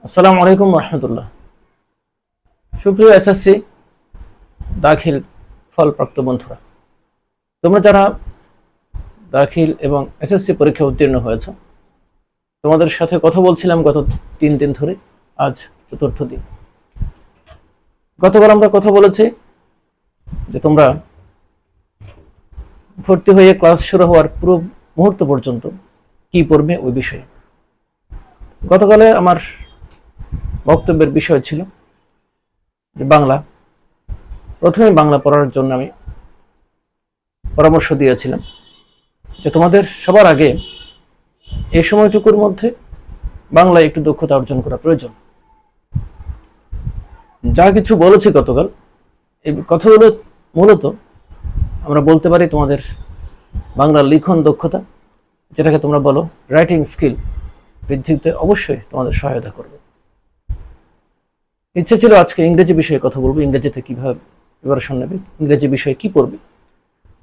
আসসালামু আলাইকুম রহমতুল্লাহ। সুপ্রিয় এসএসসি দাখিল ফলপ্রাপ্ত বন্ধুরা, তোমরা যারা দাখিল এবং এসএসসি পরীক্ষা উত্তীর্ণ হয়েছ, তোমাদের সাথে কথা বলছিলাম গত 3 দিন ধরে। আজ চতুর্থ দিন। গতবার আমরা কথা বলেছি যে তোমরা ভর্তি হয়ে ক্লাস শুরু হওয়ার পুরো মুহূর্ত পর্যন্ত কি পড়বে ওই বিষয়ে। গতকালে আমার বক্তব্যের বিষয় ছিল যে প্রথমে বাংলা পড়ার জন্য আমি পরামর্শ দিয়েছিলাম যে তোমাদের সবার আগে এই সময়টুকুর মধ্যে বাংলায় একটু দক্ষতা অর্জন করা প্রয়োজন। যা কিছু বলেছি গতকাল, এই কথাগুলো মূলত আমরা বলতে পারি তোমাদের বাংলা লিখন দক্ষতা, যেটাকে তোমরা বলো রাইটিং স্কিল, বৃদ্ধিতে অবশ্যই তোমাদের সহায়তা করবে। ইচ্ছে ছিল আজকে ইংরেজি বিষয়ে কথা বলবো, ইংরেজিতে কিভাবে প্রিপারেশন নেবে, ইংরেজি বিষয়ে কি পড়বে,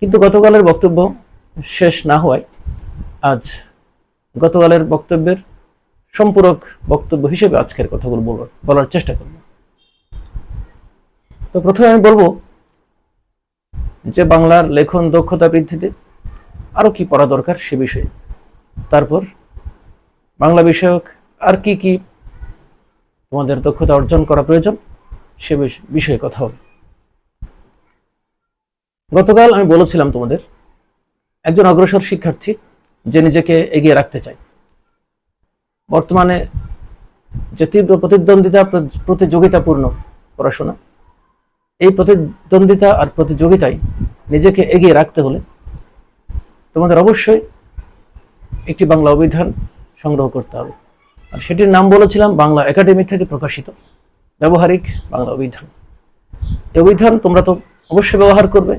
কিন্তু গতকালের বক্তব্য শেষ না হওয়ায় আজ গতকালের বক্তব্যের সম্পূরক বক্তব্য হিসেবে আজকের কথাগুলো বলার চেষ্টা করব। তো প্রথমে আমি বলবো যে বাংলার লেখন দক্ষতা বৃদ্ধিতে আরো কি পড়া দরকার সে বিষয়ে, তারপর বাংলা বিষয়ক আর কি কি তোমাদের দক্ষতা অর্জন করা প্রয়োজন সে বিষয়ে কথা হবে। গতকাল আমি বলেছিলাম তোমাদের একজন অগ্রসর শিক্ষার্থী যে নিজেকে এগিয়ে রাখতে চায়, বর্তমানে যে তীব্র প্রতিদ্বন্দ্বিতা প্রতিযোগিতাপূর্ণ পড়াশোনা, এই প্রতিদ্বন্দ্বিতা আর প্রতিযোগিতায় নিজেকে এগিয়ে রাখতে হলে তোমাদের অবশ্যই একটি বাংলা অভিধান সংগ্রহ করতে হবে। আর সেটির নাম বলেছিলাম বাংলা একাডেমি থেকে প্রকাশিত ব্যবহারিক বাংলা অভিধান। এই অভিধান তোমরা তো অবশ্যই ব্যবহার করবে।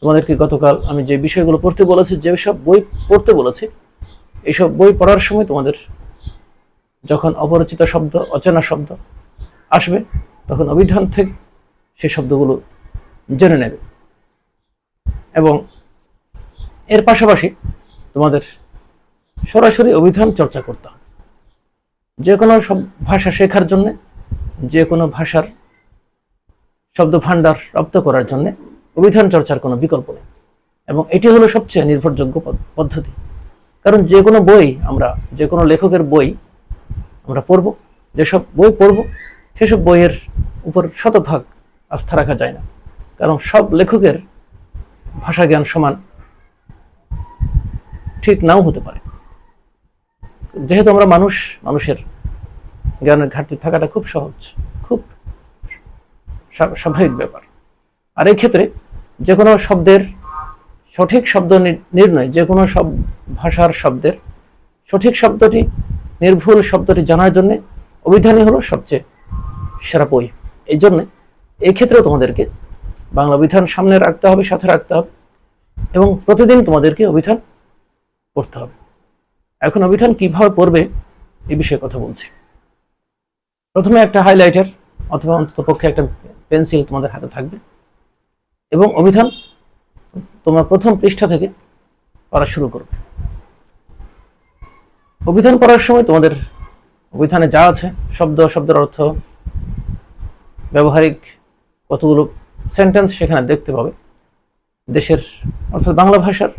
তোমাদেরকে গতকাল আমি যে বিষয়গুলো পড়তে বলেছি, যেসব বই পড়তে বলেছি, এইসব বই পড়ার সময় তোমাদের যখন অপরিচিত শব্দ, অচেনা শব্দ আসবে, তখন অভিধান থেকে সেই শব্দগুলো জেনে নেবে। এবং এর পাশাপাশি তোমাদের সরাসরি অভিধান চর্চা করতে হবে। যে কোনো ভাষা শেখার জন্য, যে কোনো ভাষার শব্দ ভাণ্ডার রপ্ত করার জন্য অভিধান চর্চার কোনো বিকল্প নেই, এবং এটি হলো সবচেয়ে নির্ভরযোগ্য পদ্ধতি। কারণ যে কোনো বই আমরা, যে কোনো লেখকের বই আমরা পড়ব, যেসব বই পড়ব সেসব বইয়ের উপর শতভাগ আস্থা রাখা যায় না, কারণ সব লেখকের ভাষা জ্ঞান সমান ঠিক নাও হতে পারে। যেহেতু আমরা মানুষের জ্ঞানের ঘাটতি থাকাটা খুব সহজ, খুব স্বাভাবিক ব্যাপার। আর এই ক্ষেত্রে যে কোনো শব্দের সঠিক শব্দ নির্ণয়, যে কোনো সব ভাষার শব্দের সঠিক শব্দটি, নির্ভুল শব্দটি জানার জন্য অভিধানই হলো সবচেয়ে সেরা বই। এই জন্যে এই ক্ষেত্রেও তোমাদেরকে বাংলা অভিধান সামনে রাখতে হবে, সাথে রাখতে হবে, এবং প্রতিদিন তোমাদেরকে অভিধান পড়তে হবে। এখন অভিধান কিভাবে পড়বে এই বিষয়ে কথা বলছি। প্রথমে একটা হাইলাইটার অথবা অন্তত পক্ষে একটা পেন্সিল তোমাদের হাতে থাকবে, এবং অভিধান তোমার প্রথম পৃষ্ঠা থেকে পড়া শুরু করবে। অভিধান পড়ার সময় তোমাদের অভিধানে যা আছে, শব্দের অর্থ, ব্যবহারিক কতগুলো সেন্টেন্স সেখানে দেখতে পাবে। দেশের অর্থাৎ বাংলা ভাষার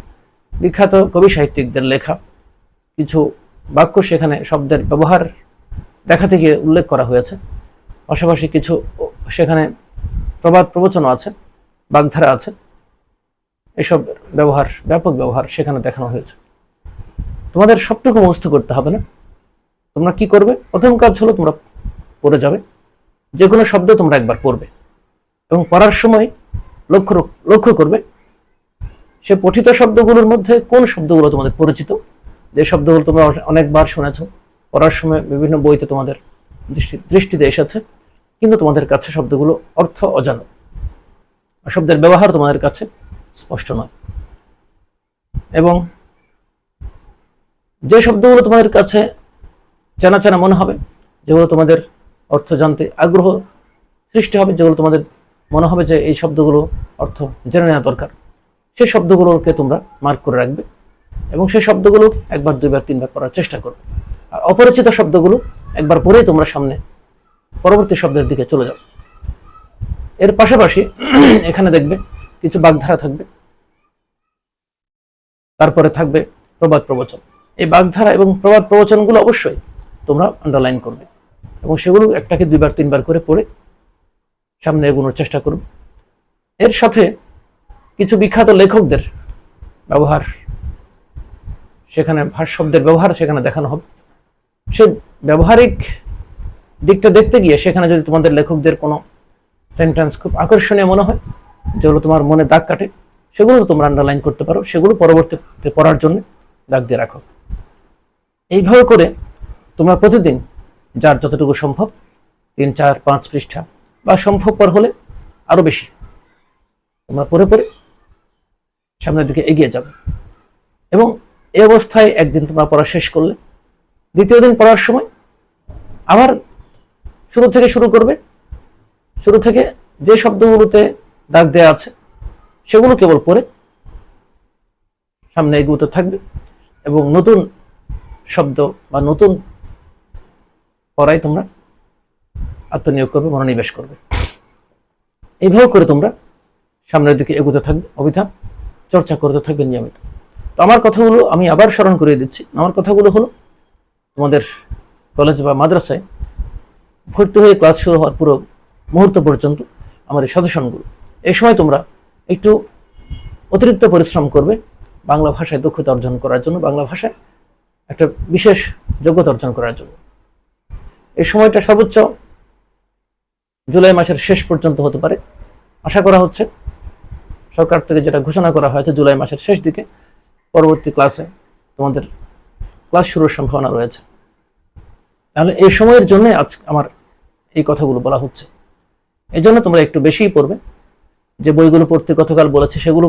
বিখ্যাত কবি সাহিত্যিকদের লেখা কিছু বাক্য সেখানে শব্দের ব্যবহার দেখাতে গিয়ে উল্লেখ করা হয়েছে। পাশাপাশি কিছু সেখানে প্রবাদ প্রবচনও আছে, বাগধারা আছে। এসব ব্যবহার, ব্যাপক ব্যবহার সেখানে দেখানো হয়েছে। তোমাদের সবটুকু মুখস্থ করতে হবে না। তোমরা কি করবে? প্রথম কাজ হলো তোমরা পড়ে যাবে, যে কোনো শব্দ তোমরা একবার পড়বে, এবং পড়ার সময় লক্ষ্য করবে সে পঠিত শব্দগুলোর মধ্যে কোন শব্দগুলো তোমাদের পরিচিত, যে শব্দগুলো তোমরা অনেকবার শুনেছ, পড়ার সময় বিভিন্ন বইতে তোমাদের দৃষ্টিতে এসেছে, কিন্তু তোমাদের কাছে শব্দগুলো অর্থ অজানা, শব্দের ব্যবহার তোমাদের কাছে স্পষ্ট নয়। এবং যে শব্দগুলো তোমাদের কাছে চেনা চেনা মনে হবে, যেগুলো তোমাদের অর্থ জানতে আগ্রহ সৃষ্টি হবে, যেগুলো তোমাদের মনে হবে যে এই শব্দগুলো অর্থ জেনে নেওয়া দরকার, সেই শব্দগুলোকে তোমরা মার্ক করে রাখবে, এবং সেই শব্দগুলো একবার, দুইবার, তিনবার পড়ার চেষ্টা করবে। আর অপরিচিত শব্দগুলো একবার পরেই তোমরা সামনে পরবর্তী শব্দের দিকে চলে যাও। এর পাশাপাশি এখানে দেখবে কিছু বাগধারা থাকবে, তারপরে থাকবে প্রবাদ প্রবচন। এই বাগধারা এবং প্রবাদ প্রবচনগুলো অবশ্যই তোমরা আন্ডারলাইন করবে এবং সেগুলো একটাকে 2-3 বার করে পড়ে সামনে এগোনোর চেষ্টা করবে। এর সাথে কিছু বিখ্যাত লেখকদের ব্যবহার, সেখানে ভাষাশব্দের ব্যবহার সেখানে দেখানো হবে। সে ব্যবহারিক দিকটা দেখতে গিয়ে সেখানে যদি তোমাদের লেখকদের কোনো সেন্টেন্স খুব আকর্ষণীয় মনে হয়, যেগুলো তোমার মনে দাগ কাটে, সেগুলো তোমরা আন্ডারলাইন করতে পারো, সেগুলো পরবর্তীতে পড়ার জন্য দাগ দিয়ে রাখো। এইভাবে করে তোমরা প্রতিদিন যার যতটুকু সম্ভব 3-4-5 পৃষ্ঠা বা সম্ভবপর হলে আরো বেশি তোমরা পড়ে পড়ে সামনের দিকে এগিয়ে যাবে। এবং এই অবস্থায় একদিন তোমরা পড়া শেষ করলে দ্বিতীয় দিন পড়ার সময় আবার শুরু থেকে শুরু করবে। শুরু থেকে যে শব্দগুলোতে দাগ দেওয়া আছে সেগুলো কেবল পড়ে সামনে এগোতে থাকবে এবং নতুন শব্দ বা নতুন পড়ায় তোমরা আত্মনিয়োগ করবে, মনোনিবেশ করবে। এইভাবে করে তোমরা সামনের দিকে এগোতে থাকবে, অভিধান চর্চা করতে থাকবে নিয়মিত। তো আমার কথাগুলো আমি আবার স্মরণ করিয়ে দিচ্ছি। আমার কথাগুলো হলো তোমাদের কলেজ বা মাদ্রাসায় ভর্তি হয়ে ক্লাস শুরু হওয়ার পুরো মুহূর্ত পর্যন্ত আমার এই সাজেশনগুলো। এই সময় তোমরা একটু অতিরিক্ত পরিশ্রম করবে বাংলা ভাষায় দক্ষতা অর্জন করার জন্য, বাংলা ভাষায় একটা বিশেষ যোগ্যতা অর্জন করার জন্য। এই সময়টা সর্বোচ্চ জুলাই মাসের শেষ পর্যন্ত হতে পারে। আশা করা হচ্ছে সরকার থেকে যেটা ঘোষণা করা হয়েছে জুলাই মাসের শেষ দিকে পরবর্তী ক্লাসে তোমাদের ক্লাস শুরুর সম্ভাবনা রয়েছে। তাহলে এই সময়ের জন্য আজ আমার এই কথাগুলো বলা হচ্ছে। এই জন্য তোমরা একটু বেশিই পড়বে, যে বইগুলো পড়তে গতকাল বলেছে সেগুলো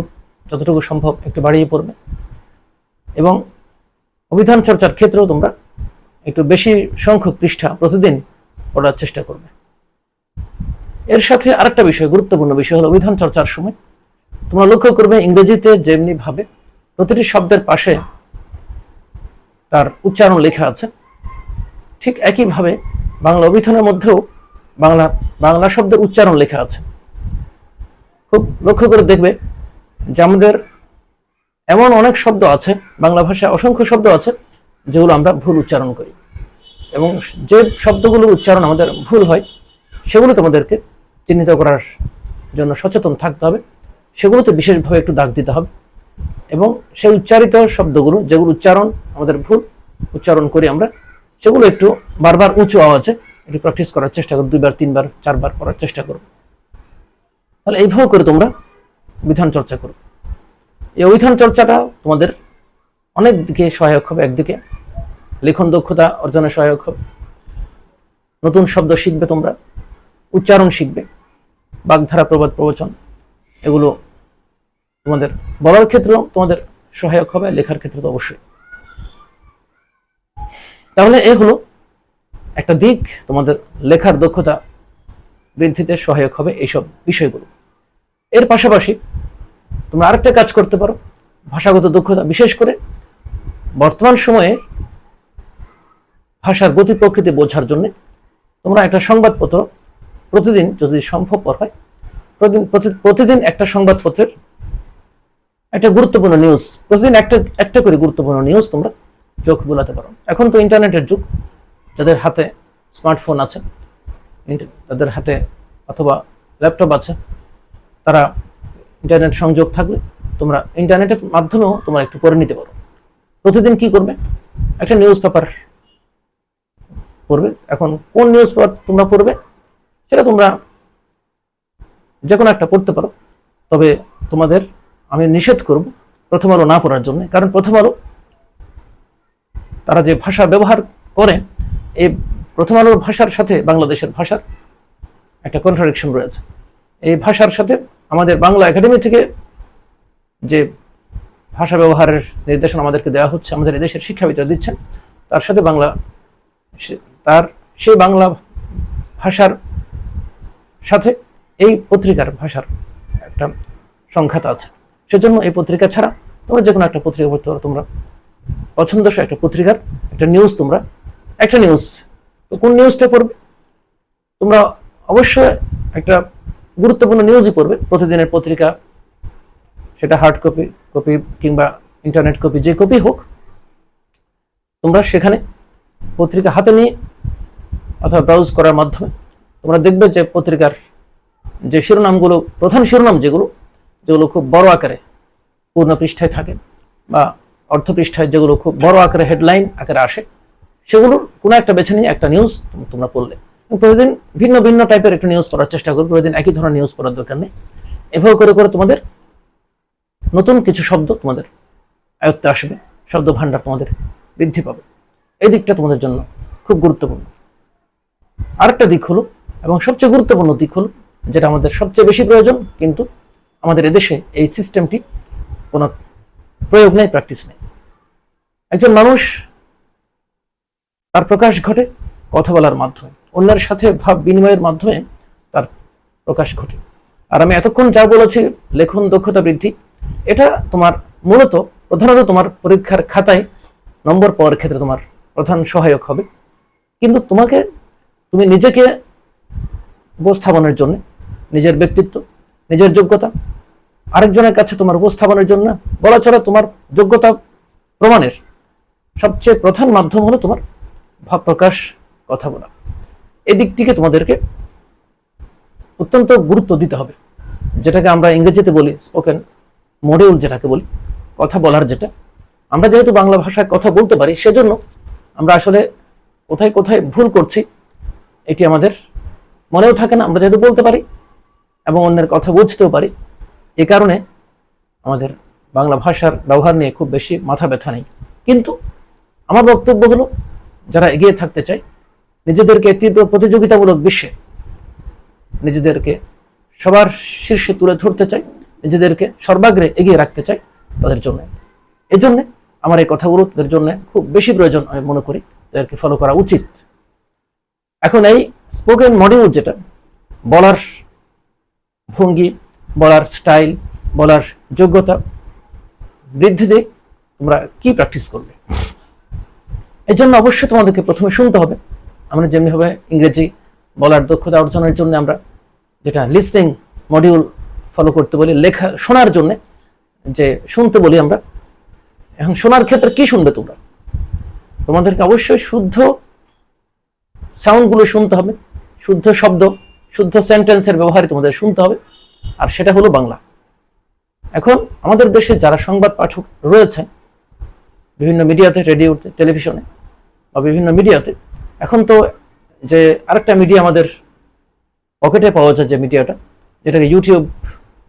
যতটুকু সম্ভব একটু বাড়িয়ে পড়বে এবং অভিধান চর্চার ক্ষেত্রেও তোমরা একটু বেশি সংখ্যক পৃষ্ঠা প্রতিদিন পড়ার চেষ্টা করবে। এর সাথে আরেকটা বিষয়, গুরুত্বপূর্ণ বিষয় হলো অভিধান চর্চার সময় তোমরা লক্ষ্য করবে ইংরেজিতে যেমনি ভাবে প্রতিটি শব্দের পাশে তার উচ্চারণ লেখা আছে, ঠিক একইভাবে বাংলা অভিধানের মধ্যেও বাংলা শব্দের উচ্চারণ লেখা আছে। খুব লক্ষ্য করে দেখবে যে আমাদের এমন অনেক শব্দ আছে, বাংলা ভাষায় অসংখ্য শব্দ আছে যেগুলো আমরা ভুল উচ্চারণ করি এবং যে শব্দগুলোর উচ্চারণ আমাদের ভুল হয় সেগুলো তোমাদেরকে চিহ্নিত করার জন্য সচেতন থাকতে হবে, সেগুলোতে বিশেষভাবে একটু দাগ দিতে হবে এবং সেই উচ্চারিত শব্দগুলো যেগুলো উচ্চারণ আমাদের ভুল উচ্চারণ করি আমরা, সেগুলো একটু বারবার উঁচু আওয়াজে একটু প্র্যাকটিস করার চেষ্টা করো, 2-3-4 পড়ার চেষ্টা করো। তাহলে এইভাবে করে তোমরা অভিধান চর্চা করো। এই অভিধান চর্চাটা তোমাদের অনেক দিকে সহায়ক হবে। একদিকে লিখন দক্ষতা অর্জনে সহায়ক হবে, নতুন শব্দ শিখবে তোমরা, উচ্চারণ শিখবে, বাগধারা প্রবাদ প্রবচন এগুলো তোমাদের বলার ক্ষেত্রেও তোমাদের সহায়ক হবে, লেখার ক্ষেত্রে তো অবশ্যই। তাহলে এ হলো একটা দিক তোমাদের লেখার দক্ষতা বৃদ্ধিতে সহায়ক হবে এইসব বিষয়গুলো। এর পাশাপাশি তোমরা আরেকটা কাজ করতে পারো, ভাষাগত দক্ষতা, বিশেষ করে বর্তমান সময়ে ভাষার গতি প্রকৃতি বোঝার জন্য তোমরা একটা সংবাদপত্র প্রতিদিন, যদি সম্ভবপর হয় প্রতিদিন একটা সংবাদপত্রের একটা গুরুত্বপূর্ণ নিউজ, প্রতিদিন একটা করে গুরুত্বপূর্ণ নিউজ তোমরা চোখ বোলাতে পারো। এখন তো ইন্টারনেটের যুগ, যাদের হাতে স্মার্টফোন আছে, তাদের হাতে অথবা ল্যাপটপ আছে, তারা ইন্টারনেট সংযোগ থাকলে তোমরা ইন্টারনেটের মাধ্যমেও তোমরা একটু পড়ে নিতে পারো। প্রতিদিন কি করবে, একটা নিউজ পেপার পড়বে। এখন কোন নিউজ পেপার তোমরা পড়বে সেটা তোমরা যে কোনো একটা পড়তে পারো, তবে তোমাদের আমি নিষেধ করব প্রথম আলো না পড়ার জন্য। কারণ প্রথম আলো তারা যে ভাষা ব্যবহার করে, এই প্রথম আলোর ভাষার সাথে বাংলাদেশের ভাষার একটা কন্ট্রাডিকশন রয়েছে। এই ভাষার সাথে আমাদের বাংলা একাডেমি থেকে যে ভাষা ব্যবহারের নির্দেশনা আমাদেরকে দেওয়া হচ্ছে, আমাদের এদেশের শিক্ষাবিদরা দিচ্ছেন, তার সাথে সেই বাংলা ভাষার সাথে এই পত্রিকার ভাষার একটা সংঘাত আছে। সেজন্য এই পত্রিকা ছাড়া তোমরা যে কোনো একটা পত্রিকা পড়তে পারো। তোমরা পছন্দসই একটা পত্রিকার একটা নিউজ তো কোন নিউজটা পড়বে? তোমরা অবশ্যই একটা গুরুত্বপূর্ণ নিউজই পড়বে। প্রতিদিনের পত্রিকা, সেটা হার্ড কপি কপি কিংবা ইন্টারনেট কপি, যে কপি হোক, তোমরা সেখানে পত্রিকা হাতে নিয়ে অথবা ব্রাউজ করার মাধ্যমে তোমরা দেখবে যে পত্রিকার যে শিরোনামগুলো, প্রধান শিরোনাম যেগুলো খুব বড় আকারে পূর্ণ পৃষ্ঠায় থাকে বা অর্ধ পৃষ্ঠায় যেগুলো খুব বড় আকারে হেডলাইন আকারে আসে, সেগুলোর কোনো একটা বেছে নিয়ে একটা নিউজ তোমরা পড়লে। প্রতিদিন ভিন্ন ভিন্ন টাইপের একটা নিউজ পড়ার চেষ্টা করবে, প্রতিদিন একই ধরনের নিউজ পড়ার দরকার নেই। এভাবে করে করে তোমাদের নতুন কিছু শব্দ তোমাদের আয়ত্তে আসবে, শব্দ ভান্ডার তোমাদের বৃদ্ধি পাবে। এই দিকটা তোমাদের জন্য খুব গুরুত্বপূর্ণ। আরেকটা দিক হলো, এবং সবচেয়ে গুরুত্বপূর্ণ দিক হলো, যেটা আমাদের সবচেয়ে বেশি প্রয়োজন, কিন্তু আমাদের এদেশে এই সিস্টেমটি কোনো প্রয়োগ নেই, প্র্যাকটিস নেই। একজন মানুষ তার প্রকাশ ঘটে কথা বলার মাধ্যমে, অন্যের সাথে ভাব বিনিময়ের মাধ্যমে তার প্রকাশ ঘটে। আর আমি এতক্ষণ যা বলেছি, লেখন দক্ষতা বৃদ্ধি, এটা তোমার মূলত প্রধানত তোমার পরীক্ষার খাতায় নম্বর পাওয়ার ক্ষেত্রে তোমার প্রধান সহায়ক হবে। কিন্তু তুমি নিজেকে উপস্থাপনের জন্য, নিজের ব্যক্তিত্ব, নিজের যোগ্যতা আরেকজনের কাছে তোমার উপস্থাপনের জন্য, বলা চলে তোমার যোগ্যতা প্রমাণের সবচেয়ে প্রধান মাধ্যম হলো তোমার ভাব প্রকাশ, কথা বলা। এই দিকটিকে তোমাদেরকে অত্যন্ত গুরুত্ব দিতে হবে, যেটাকে আমরা ইংরেজিতে বলি স্পোকেন মডিউল, যেটাকে বলি কথা বলার। যেটা আমরা যেহেতু বাংলা ভাষায় কথা বলতে পারি, সেজন্য আমরা আসলে কোথায় কোথায় ভুল করছি এটি আমাদের মনেও থাকে না। আমরা যেহেতু বলতে পারি এবং অন্যের কথা বুঝতেও পারি, এ কারণে আমাদের বাংলা ভাষার ব্যবহার নিয়ে খুব বেশি মাথা ব্যথা নেই। কিন্তু আমার বক্তব্য হলো, যারা এগিয়ে থাকতে চায়, নিজেদেরকে তীব্র প্রতিযোগিতামূলক বিশ্বে নিজেদেরকে সবার শীর্ষে তুলে ধরতে চায়, নিজেদেরকে সর্বাগ্রে এগিয়ে রাখতে চায়, তাদের জন্য এজন্য আমার এই কথাগুলো তাদের জন্য খুব বেশি প্রয়োজন আমি মনে করি, তাদেরকে ফলো করা উচিত। এখন এই স্পোকেন মডিউল, যেটা বলার ভঙ্গি, বলার স্টাইল, বলার যোগ্যতা বৃদ্ধিতে তোমরা কি প্র্যাকটিস করবে, এর জন্য অবশ্যই তোমাদেরকে প্রথমে শুনতে হবে। আমরা যেমনিভাবে ইংরেজি বলার দক্ষতা অর্জনের জন্য আমরা যেটা লিসনিং মডিউল ফলো করতে বলি, লেখা শোনার জন্য যে শুনতে বলি আমরা, এখন শোনার ক্ষেত্রে কি শুনবে তোমরা? তোমাদেরকে অবশ্যই শুদ্ধ সাউন্ডগুলো শুনতে হবে, শুদ্ধ শব্দ, শুদ্ধ সেন্টেন্সের ব্যবহারই তোমাদের শুনতে হবে, আর সেটা হলো বাংলা। এখন আমাদের দেশে যারা সংবাদ পাঠক রয়েছে বিভিন্ন মিডিয়াতে, রেডিওতে, টেলিভিশনে বা বিভিন্ন মিডিয়াতে, এখন তো যে আরেকটা মিডিয়া আমাদের পকেটে পাওয়া যায়, যে মিডিয়াটা, যেটাকে ইউটিউব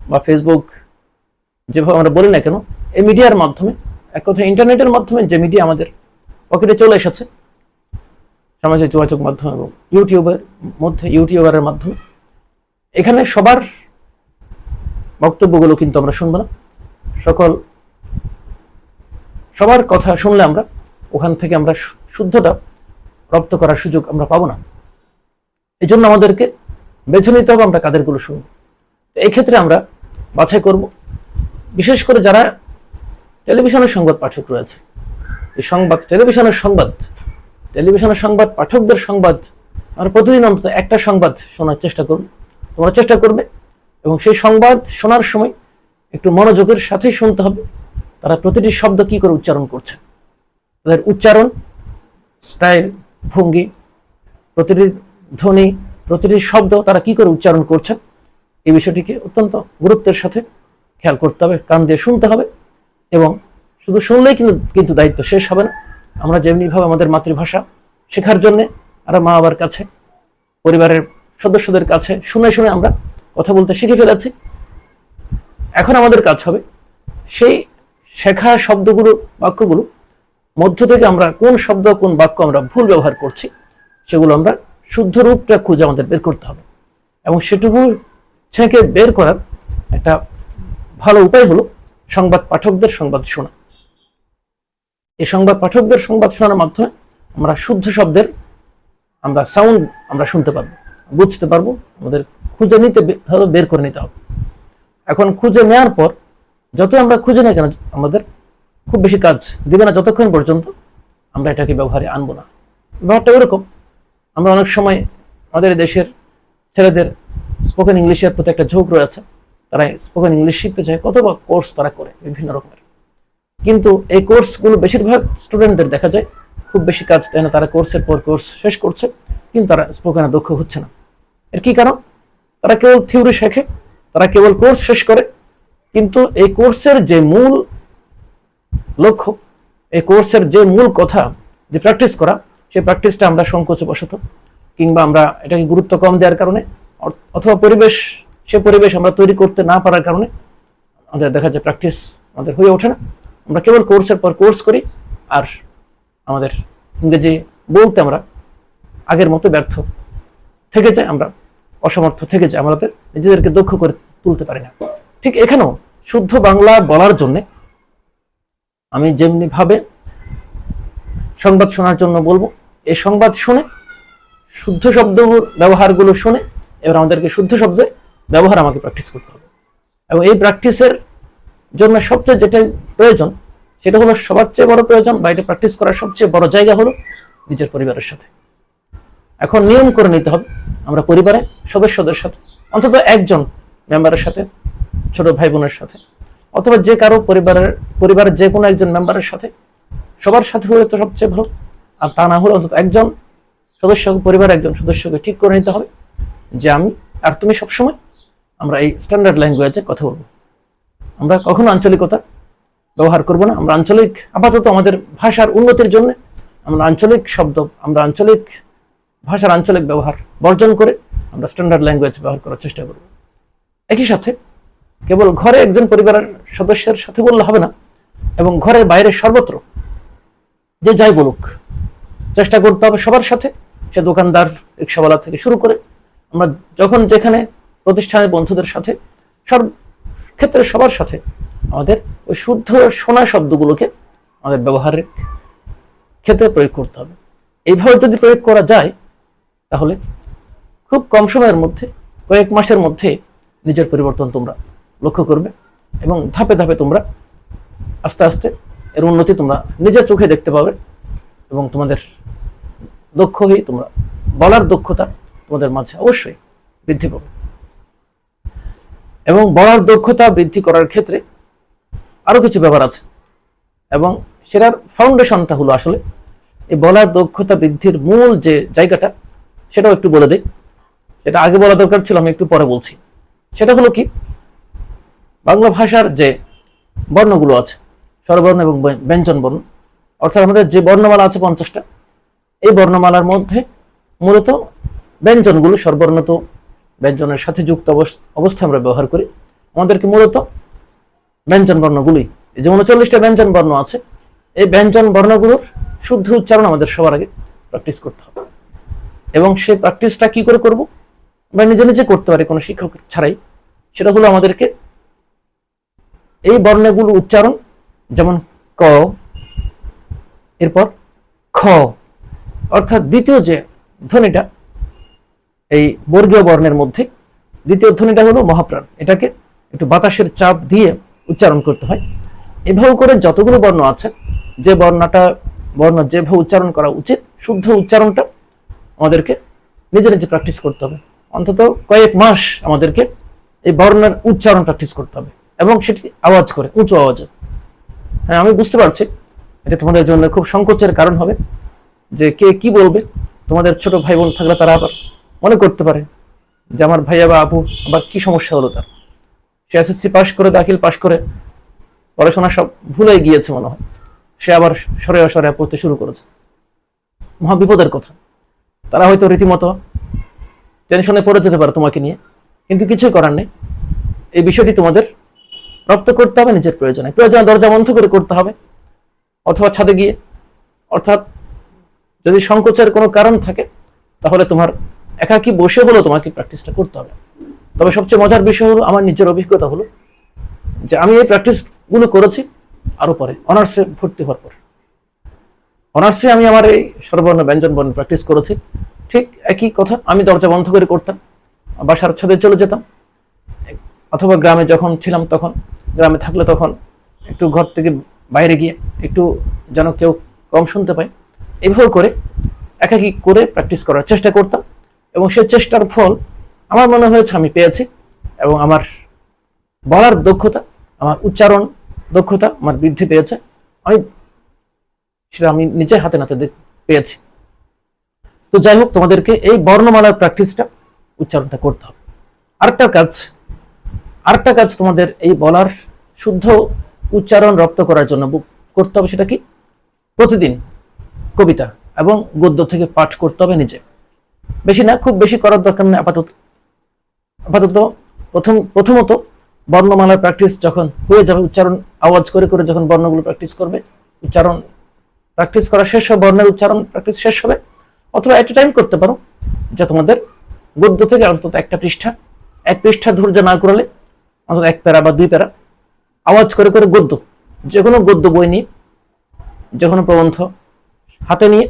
বা ফেসবুক যেভাবে আমরা বলি না কেন, এই মিডিয়ার মাধ্যমে, এক কথা ইন্টারনেটের মাধ্যমে যে মিডিয়া আমাদের পকেটে চলে এসেছে, সামাজিক যোগাযোগ মাধ্যম এবং ইউটিউবারের মাধ্যমে, এখানে সবার বক্তব্যগুলো কিন্তু আমরা শুনবো না। সবার কথা শুনলে আমরা ওখান থেকে আমরা শুদ্ধতা প্রাপ্ত করার সুযোগ আমরা পাবো না। এই জন্য আমাদেরকে বেছে নিতে হবে আমরা কাদেরগুলো শুনবো। এই ক্ষেত্রে আমরা বাছাই করব, বিশেষ করে যারা টেলিভিশনের সংবাদ পাঠক রয়েছে, এই টেলিভিশনের সংবাদ পাঠকদের সংবাদ আমরা প্রতিদিন অন্তত একটা সংবাদ শোনার চেষ্টা করব, তোমরা চেষ্টা করবে, এবং সেই সংবাদ শোনার সময় একটু মনোযোগের সাথেই শুনতে হবে তারা প্রতিটি শব্দ কি করে উচ্চারণ করছে, তাদের উচ্চারণ, স্টাইল, ভঙ্গি, প্রতিটি ধ্বনি, প্রতিটি শব্দ তারা কি করে উচ্চারণ করছে, এই বিষয়টিকে অত্যন্ত গুরুত্বের সাথে খেয়াল করতে হবে, কান দিয়ে শুনতে হবে। এবং শুধু শুনলেই কিন্তু দায়িত্ব শেষ হবে না। আমরা যেমনিভাবে আমাদের মাতৃভাষা শেখার জন্য আমরা মা বাবার কাছে, পরিবারের সদস্যদের কাছে শুনে শুনে আমরা কথা বলতে শিখে ফেলেছি, এখন আমাদের কাজ হবে সেই শেখা শব্দগুলো, বাক্যগুলো মধ্য থেকে আমরা কোন শব্দ, কোন বাক্য আমরা ভুল ব্যবহার করছি, সেগুলো আমরা শুদ্ধ রূপটা খুঁজে আমাদের বের করতে হবে। এবং সেটুকু ছেঁকে বের করার একটা ভালো উপায় হলো সংবাদ পাঠকদের সংবাদ শোনা। এই সংবাদ পাঠকদের সংবাদ শোনার মাধ্যমে আমরা শুদ্ধ শব্দের আমরা সাউন্ড আমরা শুনতে পারবো, বুঝতে পারবো, আমাদের খুঁজে নিতে হবে, বের করে নিতে হবে। এখন খুঁজে নেওয়ার পর যত আমরা খুঁজে নেই কেন, আমাদের খুব বেশি কাজ দিবে না যতক্ষণ পর্যন্ত আমরা এটাকে ব্যবহারে আনবো না। ব্যাপারটা এরকম, আমরা অনেক সময় আমাদের দেশের ছেলেদের স্পোকেন ইংলিশের প্রতি একটা ঝোঁক রয়েছে, তারা স্পোকেন ইংলিশ শিখতে চায়, কত কোর্স তারা করে বিভিন্ন রকমের। কিন্তু এই কোর্সগুলো বেশিরভাগ স্টুডেন্টদের দেখা যায় খুব বেশি কাজ দেয় না, তারা কোর্সের পর কোর্স শেষ করছে কিন্তু তারা স্পোকেনে দক্ষ হচ্ছে না। এর কি কারণ? তারা কেবল থিওরি শেখে, তারা কেবল কোর্স শেষ করে, কিন্তু এই কোর্সের যে মূল লক্ষ্য, এই কোর্সের যে মূল কথা, যে প্র্যাকটিস করা, সেই প্র্যাকটিসটা আমরা সংকোচবশত কিংবা আমরা এটাকে গুরুত্ব কম দেওয়ার কারণে অথবা সে পরিবেশ আমরা তৈরি করতে না পারার কারণে আমাদের দেখা যায় প্র্যাকটিস আমাদের হয়ে ওঠে না। আমরা কেবল কোর্সের পর কোর্স করি আর আমাদের ইংরেজি বলতে আমরা আগের মতো ব্যর্থ থেকে যাই, আমরা অসমর্থ থেকে যাই, আমাদের নিজেদেরকে দক্ষ করে তুলতে পারি না। ঠিক এখানেও শুদ্ধ বাংলা বলার জন্য আমি যেমনি ভাবে সংবাদ শোনার জন্য বলবো, এই সংবাদ শুনে শুদ্ধ শব্দ ব্যবহারগুলো শুনে এবার আমাদেরকে শুদ্ধ শব্দে ব্যবহার আমাকে প্র্যাকটিস করতে হবে। এবং এই প্র্যাকটিসের জন্য সবচেয়ে যেটা প্রয়োজন সেটা হলো, সবার চেয়ে বড় প্রয়োজন বা এটা প্র্যাকটিস করার সবচেয়ে বড় জায়গা হলো নিজের পরিবারের সাথে। এখন নিয়ম করে নিতে হবে আমরা পরিবারের সদস্যদের সাথে, অন্তত একজন মেম্বারের সাথে, ছোট ভাই বোনের সাথে, অথবা যে কারো পরিবারের যে কোনো একজন মেম্বারের সাথে, সবার সাথে হলে তো সবচেয়ে ভালো। আর তা না হলে অন্তত একজন সদস্য, পরিবারের একজন সদস্যকে ঠিক করে নিতে হবে যে আমি আর তুমি সবসময় আমরা এই স্ট্যান্ডার্ড ল্যাঙ্গুয়েজে কথা বলবো। আমরা কখনো আঞ্চলিকতা ব্যবহার করব না। আমরা আঞ্চলিক, আপাতত আমাদের ভাষার উন্নতির জন্য আমরা আঞ্চলিক শব্দ, আমরা আঞ্চলিক ভাষার আঞ্চলিক ব্যবহার বর্জন করে আমরা স্ট্যান্ডার্ড ল্যাঙ্গুয়েজ ব্যবহার করার চেষ্টা করব। একই সাথে কেবল ঘরে একজন পরিবারের সদস্যের সাথে বললে হবে না, এবং ঘরের বাইরে সর্বত্র যে যাই বলুক চেষ্টা করতে হবে সবার সাথে, সে দোকানদার, রিক্সাওয়ালা থেকে শুরু করে আমরা যখন যেখানে প্রতিষ্ঠানের বন্ধুদের সাথে, সব ক্ষেত্রে সবার সাথে আমাদের ওই শুদ্ধ শোনা শব্দগুলোকে আমাদের ব্যবহারের ক্ষেত্রে প্রয়োগ করতে হবে। এইভাবে যদি প্রয়োগ করা যায় তাহলে খুব কম সময়ের মধ্যে, কয়েক মাসের মধ্যে নিজের পরিবর্তন তোমরা লক্ষ্য করবে এবং ধাপে ধাপে তোমরা আস্তে আস্তে এর উন্নতি তোমরা নিজের চোখে দেখতে পাবে এবং তোমাদের দক্ষ হয়ে তোমরা বলার দক্ষতা তোমাদের মাঝে অবশ্যই বৃদ্ধি পাবে। এবং বলার দক্ষতা বৃদ্ধি করার ক্ষেত্রে আরো কিছু ব্যাপার আছে এবং সেটার ফাউন্ডেশনটা হলো আসলে এই বলার দক্ষতা বৃদ্ধির মূল যে জায়গাটা, সেটাও একটু বলে দেই। সেটা আগে বলা দরকার ছিল, আমি একটু পরে বলছি। সেটা হলো কি, বাংলা ভাষার যে বর্ণগুলো আছে, স্বরবর্ণ এবং ব্যঞ্জন বর্ণ, অর্থাৎ আমাদের যে বর্ণমালা আছে 50টা, এই বর্ণমালার মধ্যে মূলত ব্যঞ্জনগুলো, স্বরবর্ণ তো ব্যঞ্জনের সাথে যুক্ত অবস্থায় আমরা ব্যবহার করি, আমাদেরকে মূলত ব্যঞ্জন বর্ণগুলোই, এই যে 39টা ব্যঞ্জন বর্ণ আছে, এই ব্যঞ্জন বর্ণগুলোর শুদ্ধ উচ্চারণ আমাদের সবার আগে প্র্যাকটিস করতে হবে। এবং সেই প্র্যাকটিসটা কি করে করব? আমরা নিজে নিজে করতে পারি কোনো শিক্ষক ছাড়াই। সেটা হলো আমাদেরকে এই বর্ণগুলো উচ্চারণ, যেমন ক, এরপর খ, অর্থাৎ দ্বিতীয় যে ধ্বনিটা এই বর্গীয় বর্ণের মধ্যে, দ্বিতীয় ধ্বনিটা হলো মহাপ্রাণ, এটাকে একটু বাতাসের চাপ দিয়ে উচ্চারণ করতে হয়। এভাবে করে যতগুলো বর্ণ আছে, যে বর্ণ যেভাবে উচ্চারণ করা উচিত, শুদ্ধ উচ্চারণটা আমাদেরকে নিজে নিজে প্র্যাকটিস করতে হবে। অন্তত কয়েক মাস আমাদেরকে এই বর্ণের উচ্চারণ প্র্যাকটিস করতে হবে এবং সেটি আওয়াজ করে, উঁচু আওয়াজে। হ্যাঁ, আমি বুঝতে পারছি এটা তোমাদের জন্য খুব সংকোচের কারণ হবে যে কে কি বলবে। তোমাদের ছোট ভাই বোন থাকলে তারা আবার মনে করতে পারে যে আমার ভাইয়া বা আপু আবার কি সমস্যা হলো তার, সে এসএসসি পাশ করে, দাখিল পাশ করে পড়াশোনা সব ভুলে গিয়েছে মনে হয়, সে আবার সরে সরে পড়তে শুরু করেছে। মহা বিপদের কথা। তারা হয়তো রীতিমতো টেনশনে পড়ে যেতে পারে তোমাকে নিয়ে, কিন্তু কিছুই করার নেই। এই বিষয়টি তোমাদের রপ্ত করতে হবে নিজের প্রয়োজনে দরজা বন্ধ করে করতে হবে, অথবা ছাদে গিয়ে, অর্থাৎ যদি সংকোচের কোনো কারণ থাকে তাহলে তোমার একাকী বসে হলো তোমাকে প্র্যাকটিসটা করতে হবে। তবে সবচেয়ে মজার বিষয় হলো, আমার নিজের অভিজ্ঞতা হলো যে আমি এই প্র্যাকটিসগুলো করেছি আরো পরে অনার্সে ভর্তি হওয়ার পর। অনার্সে আমি আমার এই স্বরবর্ণ ব্যঞ্জন বর্ণ প্র্যাকটিস করেছি। ঠিক একই কথা আমি দরজা বন্ধ করে করতাম, বাসার ছাদে চলে যেতাম, অথবা গ্রামে যখন ছিলাম তখন, গ্রামে থাকলে তখন একটু ঘর থেকে বাইরে গিয়ে একটু যেন কেউ কম শুনতে পায়, এইভাবে করে একাকি করে প্র্যাকটিস করার চেষ্টা করতাম, এবং সেই চেষ্টার ফল আমার মনে হয়েছে আমি পেয়েছি। এবং আমার বলার দক্ষতা, আমার উচ্চারণ দক্ষতা আমার বৃদ্ধি পেয়েছে। সেটা আমি নিজে হাতে নাতে পেয়েছি। তো যাই হোক, তোমাদেরকে এই বর্ণমালার প্র্যাকটিসটা, উচ্চারণটা করতে হবে। আরেকটা কাজ তোমাদের এই বলার শুদ্ধ উচ্চারণ রপ্ত করার জন্য করতে হবে। সেটা কি? প্রতিদিন কবিতা এবং গদ্য থেকে পাঠ করতে হবে নিজে। বেশি না, খুব বেশি করার দরকার নেই আপাতত। প্রথমত বর্ণমালার প্র্যাকটিস যখন হয়ে যাবে, উচ্চারণ আওয়াজ করে করে যখন বর্ণগুলো প্র্যাকটিস করবে, উচ্চারণ প্র্যাকটিস করা শেষ হবে, বর্ণের উচ্চারণ প্র্যাকটিস শেষ হবে। অথবা এট এ টাইম করতে পারো যে তোমাদের গদ্য থেকে অন্তত এক পৃষ্ঠা ধৈর্য না করলে অন্তত 1 প্যারা বা 2 প্যারা আওয়াজ করে করে গদ্য, যে কোনো গদ্য বই নিয়ে, যে কোনো প্রবন্ধ হাতে নিয়ে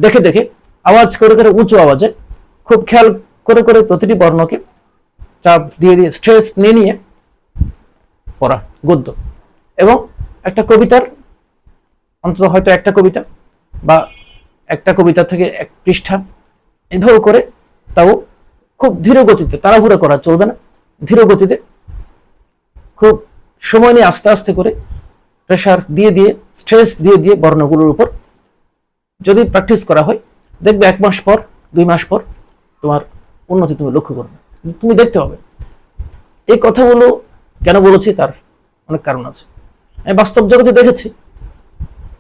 দেখে দেখে আওয়াজ করে করে উঁচু আওয়াজে খুব খেয়াল করে করে প্রতিটি বর্ণকে চাপ দিয়ে দিয়ে স্ট্রেস নিয়ে পড়া গদ্য। এবং একটা কবিতার অন্তত হয়তো একটা কবিতা বা একটা কবিতা থেকে 1 পৃষ্ঠা এভাবে করে, তাও খুব ধীর গতিতে, তাড়াহুড়ো করা চলবে না, ধীর গতিতে খুব সময় নিয়ে আস্তে আস্তে করে প্রেশার দিয়ে দিয়ে স্ট্রেস দিয়ে দিয়ে বর্ণগুলোর উপর যদি প্র্যাকটিস করা হয়, দেখবে 1 মাস পর 2 মাস পর তোমার উন্নতি তুমি লক্ষ্য করবে। তুমি দেখতে হবে। এই কথাগুলো কেন বলেছি তার অনেক কারণ আছে। আমি বাস্তব জগতে দেখেছি,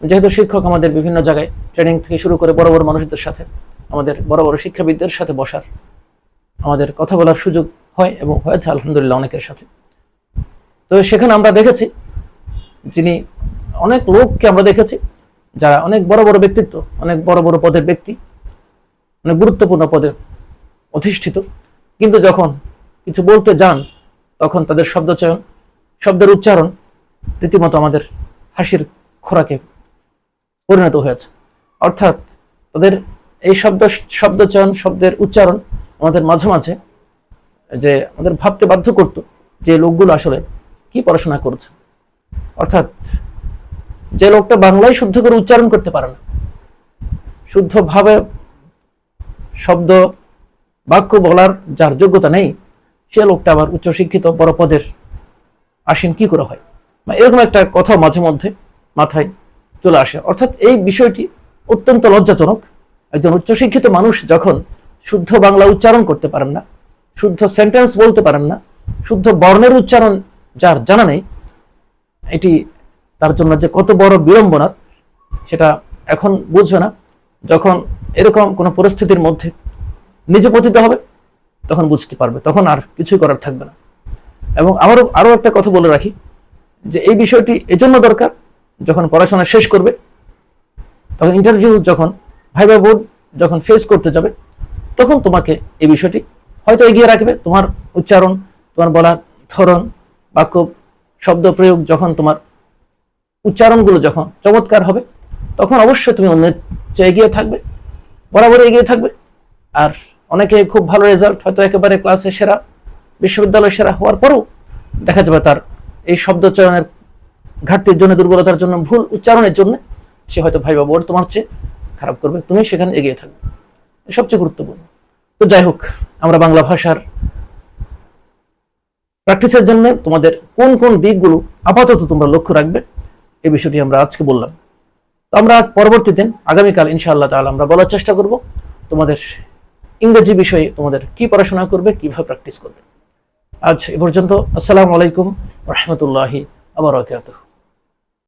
যেহেতু শিক্ষক আমাদের বিভিন্ন জায়গায় ট্রেনিং থেকে শুরু করে বড় বড় মানুষদের সাথে, আমাদের বড় বড় শিক্ষাবিদদের সাথে বসার, আমাদের কথা বলার সুযোগ হয় এবং হয়েছে আলহামদুলিল্লাহ অনেকের সাথে। তো সেখানে আমরা দেখেছি অনেক লোককে আমরা দেখেছি যারা অনেক বড় বড় ব্যক্তিত্ব, অনেক বড় বড় পদের ব্যক্তি, অনেক গুরুত্বপূর্ণ পদে অধিষ্ঠিত, কিন্তু যখন কিছু বলতে যান তখন তাদের শব্দচয়ন, শব্দের উচ্চারণ রীতিমতো আমাদের হাসির খোরাকে পরিণত হয়েছে। অর্থাৎ তাদের এই শব্দচয়ন, শব্দের উচ্চারণ আমাদের মাঝে মাঝে যে আমাদের ভাবতে বাধ্য করতো যে লোকগুলো আসলে কি পড়াশোনা করছে। অর্থাৎ যে লোকটা বাংলায় শুদ্ধ করে উচ্চারণ করতে পারে না, শুদ্ধভাবে শব্দ বাক্য বলার যার যোগ্যতা নেই, সে লোকটা আবার উচ্চশিক্ষিত বড় পদের আসীন কি করে হয়, এরকম একটা কথা মাঝে মধ্যে মাথায় চলে আসে। অর্থাৎ এই বিষয়টি অত্যন্ত লজ্জাজনক। একজন উচ্চশিক্ষিত মানুষ যখন শুদ্ধ বাংলা উচ্চারণ করতে পারেন না, শুদ্ধ সেন্টেন্স বলতে পারেন না, শুদ্ধ বর্ণের উচ্চারণ যার জানা নেই, এটি তার জন্য যে কত বড় বিড়ম্বনা সেটা এখন বুঝবে না। যখন এরকম কোনো পরিস্থিতির মধ্যে নিজে পতিত হবে তখন বুঝতে পারবে, তখন আর কিছুই করার থাকবে না। এবং আরো একটা কথা বলে রাখি যে এই বিষয়টি এজন্য দরকার, যখন পড়াশোনা শেষ করবে তখন ইন্টারভিউ, যখন ভাইবা বোর্ড যখন ফেস করতে যাবে, তখন তোমাকে এই বিষয়টি হয়তো এগিয়ে রাখবে। তোমার উচ্চারণ, তোমার বলার ধরন, বাক্য, শব্দ প্রয়োগ, যখন তোমার উচ্চারণগুলো যখন চমৎকার হবে, তখন অবশ্যই তুমি অন্যের চেয়ে এগিয়ে থাকবে, বরাবর এগিয়ে থাকবে। আর অনেকে খুব ভালো রেজাল্ট, হয়তো একেবারে ক্লাসে সেরা, বিশ্ববিদ্যালয়ের সেরা হওয়ার পরেও দেখা যাবে তার এই শব্দ চয়নের ঘাটতির জন্য, দুর্বলতার জন্য, ভুল উচ্চারণের জন্য সে হয়তো ভাইবা বোর্ড তোমার চেয়ে খারাপ করবে, তুমি সেখানে এগিয়ে থাকবে। সবচেয়ে গুরুত্বপূর্ণ। তো যাই হোক, আমরা বাংলা ভাষার প্র্যাকটিসের জন্য তোমাদের কোন কোন দিকগুলো আপাতত তোমরা লক্ষ্য রাখবে, এই বিষয়টি আমরা আজকে বললাম। তো আমরা পরবর্তী দিন, আগামীকাল ইনশাআল্লাহ তাআলা আমরা বলার চেষ্টা করব তোমাদের ইংরেজি বিষয়ে তোমাদের কি পড়াশোনা করবে, কিভাবে প্র্যাকটিস করবে। আজ এ পর্যন্ত। আসসালামু আলাইকুম ওয়া রাহমাতুল্লাহি ওয়া বারাকাতুহু।